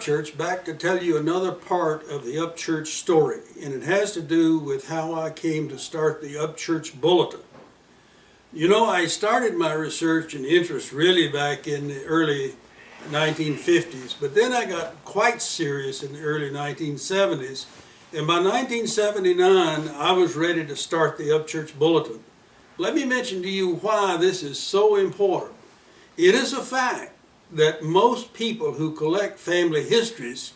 Upchurch back to tell you another part of the Upchurch story, and it has to do with how I came to start the Upchurch Bulletin. You know, I started my research and interest really back in the early 1950s, but then I got quite serious in the early 1970s, and by 1979 I was ready to start the Upchurch Bulletin. Let me mention to you why this is so important. It is a fact that most people who collect family histories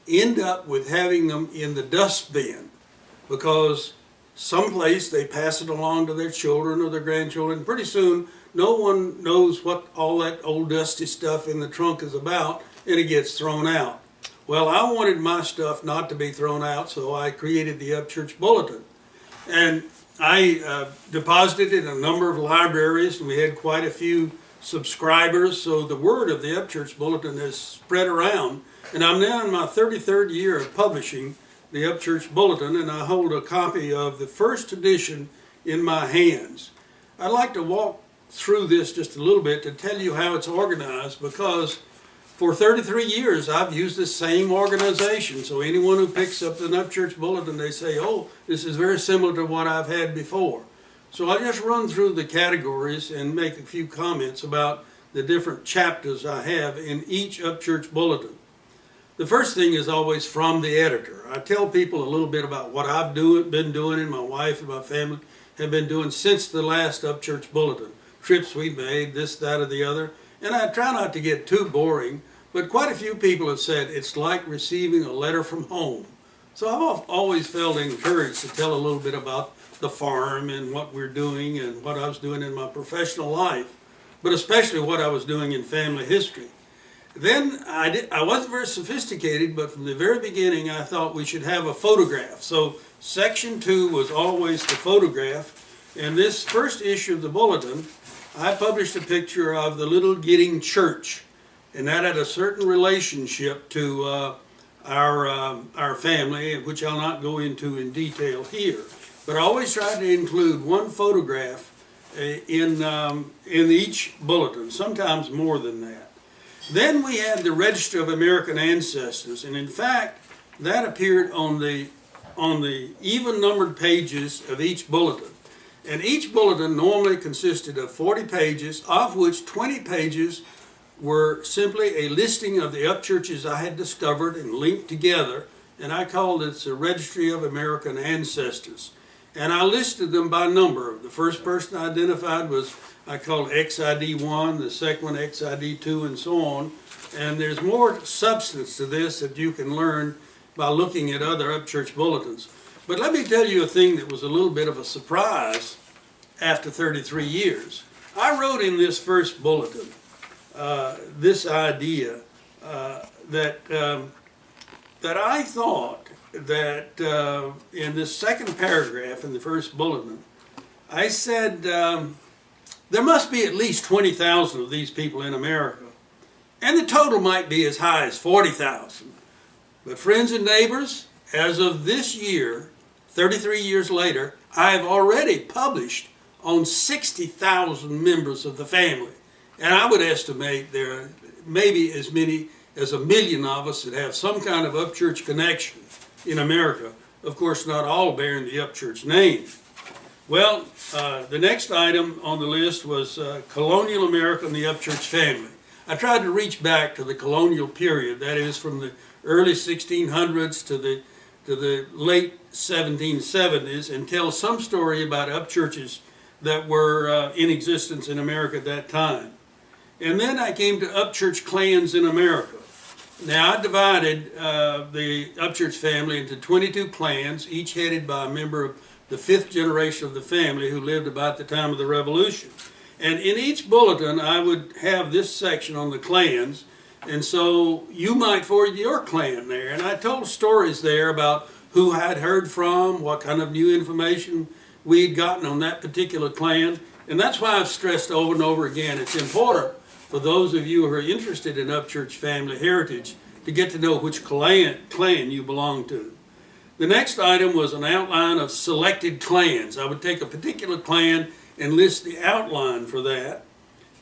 end up with having them in the dustbin because someplace they pass it along to their children or their grandchildren. Pretty soon no one knows what all that old dusty stuff in the trunk is about, and it gets thrown out. Well, I wanted my stuff not to be thrown out, so I created the Upchurch Bulletin. And I deposited it in a number of libraries, and we had quite a few subscribers, so the word of the Upchurch Bulletin has spread around, and I'm now in my 33rd year of publishing the Upchurch Bulletin, and I hold a copy of the first edition in my hands. I'd like to walk through this just a little bit to tell you how it's organized, because for 33 years I've used the same organization, so anyone who picks up the Upchurch Bulletin, they say, oh, this is very similar to what I've had before. So I'll just run through the categories and make a few comments about the different chapters I have in each Upchurch Bulletin. The first thing is always from the editor. I tell people a little bit about what I've been doing, and my wife and my family have been doing since the last Upchurch Bulletin. Trips we've made, this, that, or the other. And I try not to get too boring, but quite a few people have said it's like receiving a letter from home. So I've always felt encouraged to tell a little bit about the farm and what we're doing and what I was doing in my professional life, but especially what I was doing in family history. Then I wasn't very sophisticated, but from the very beginning I thought we should have a photograph. So section 2 was always the photograph, and this first issue of the bulletin I published a picture of the little Gidding church, and that had a certain relationship to our family, which I'll not go into in detail here. But I always tried to include one photograph in each bulletin, sometimes more than that. Then we had the Register of American Ancestors, and in fact, that appeared on the even-numbered pages of each bulletin. And each bulletin normally consisted of 40 pages, of which 20 pages were simply a listing of the upchurches I had discovered and linked together, and I called it the Registry of American Ancestors. And I listed them by number. The first person I identified was, I called XID1, the second one XID2, and so on. And there's more substance to this that you can learn by looking at other Upchurch bulletins. But let me tell you a thing that was a little bit of a surprise after 33 years. I wrote in this first bulletin this idea that I thought that in this second paragraph in the first bulletin, I said there must be at least 20,000 of these people in America, and the total might be as high as 40,000. But friends and neighbors, as of this year, 33 years later, I have already published on 60,000 members of the family. And I would estimate there are maybe as many as 1 million of us that have some kind of Upchurch connection in America. Of course, not all bearing the Upchurch name. Well, the next item on the list was colonial America and the Upchurch family. I tried to reach back to the colonial period, that is from the early 1600s to the late 1770s, and tell some story about Upchurches that were in existence in America at that time. And then I came to Upchurch clans in America. Now I divided the Upchurch family into 22 clans, each headed by a member of the 5th generation of the family who lived about the time of the Revolution. And in each bulletin I would have this section on the clans, and so you might forward your clan there. And I told stories there about who I'd heard from, what kind of new information we'd gotten on that particular clan. And that's why I've stressed over and over again, it's important for those of you who are interested in Upchurch family heritage to get to know which clan you belong to. The next item was an outline of selected clans. I would take a particular clan and list the outline for that.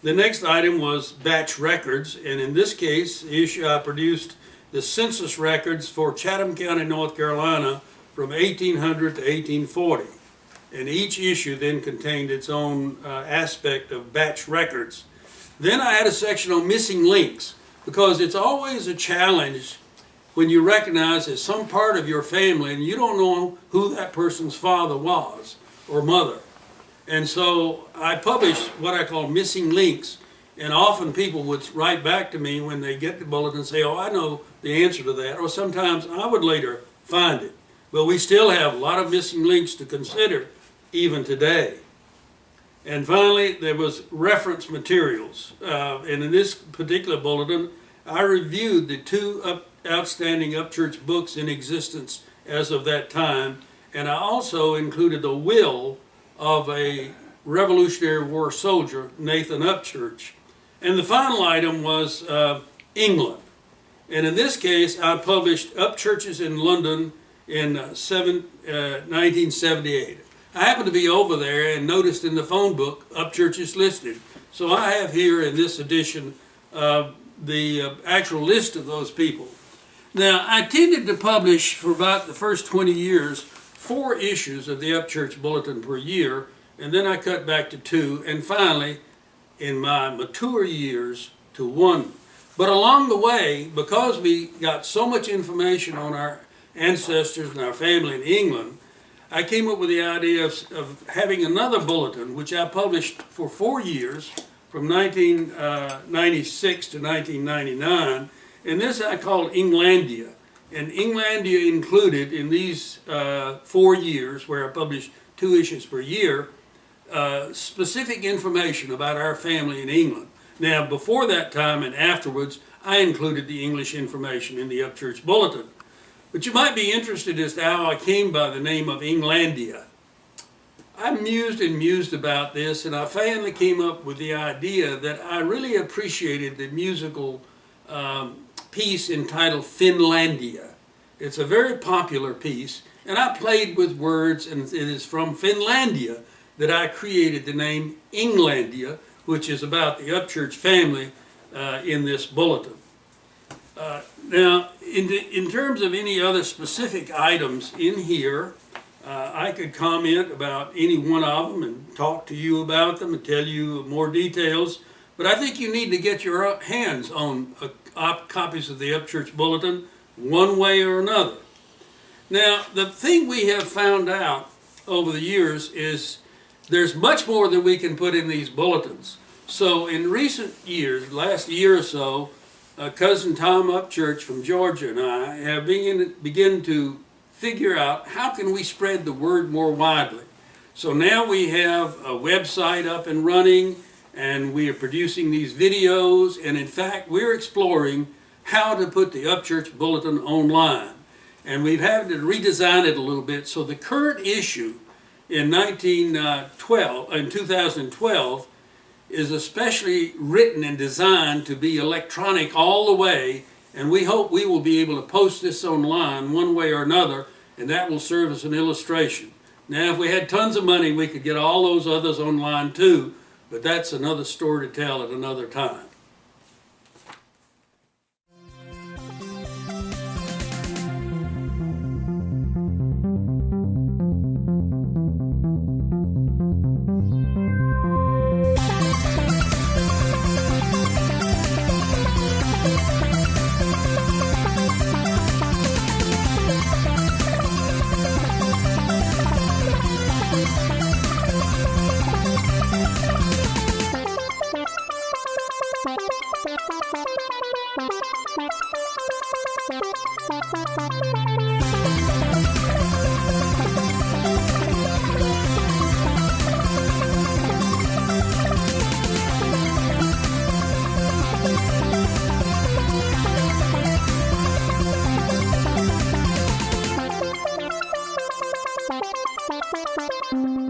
The next item was batch records, and in this case, the issue I produced the census records for Chatham County, North Carolina from 1800 to 1840. And each issue then contained its own aspect of batch records. Then I had a section on missing links, because it's always a challenge when you recognize that some part of your family and you don't know who that person's father was or mother. And so I published what I call missing links, and often people would write back to me when they get the bulletin and say, oh, I know the answer to that, or sometimes I would later find it. But we still have a lot of missing links to consider even today. And finally, there was reference materials. And in this particular bulletin, I reviewed the two outstanding Upchurch books in existence as of that time, and I also included the will of a Revolutionary War soldier, Nathan Upchurch. And the final item was England. And in this case, I published Upchurches in London in 1978. I happened to be over there and noticed in the phone book, Upchurches listed. So I have here in this edition the actual list of those people. Now, I tended to publish for about the first 20 years 4 issues of the Upchurch Bulletin per year, and then I cut back to 2, and finally, in my mature years, to 1. But along the way, because we got so much information on our ancestors and our family in England, I came up with the idea of having another bulletin, which I published for 4 years, from 1996 to 1999, and this I called Englandia. And Englandia included, in these 4 years, where I published 2 issues per year, specific information about our family in England. Now, before that time and afterwards, I included the English information in the Upchurch Bulletin. But you might be interested as to how I came by the name of Englandia. I mused and mused about this, and I finally came up with the idea that I really appreciated the musical piece entitled Finlandia. It's a very popular piece, and I played with words, and it is from Finlandia that I created the name Englandia, which is about the Upchurch family in this bulletin. Now, in terms of any other specific items in here, I could comment about any one of them and talk to you about them and tell you more details, but I think you need to get your hands on copies of the Upchurch Bulletin one way or another. Now, the thing we have found out over the years is there's much more that we can put in these bulletins. So in recent years, last year or so, cousin Tom Upchurch from Georgia and I have begun to figure out how can we spread the word more widely. So now we have a website up and running, and we are producing these videos, and in fact we're exploring how to put the Upchurch Bulletin online. And we've had to redesign it a little bit, so the current issue in 2012 is especially written and designed to be electronic all the way, and we hope we will be able to post this online one way or another, and that will serve as an illustration. Now, if we had tons of money, we could get all those others online too, but that's another story to tell at another time. Thank you.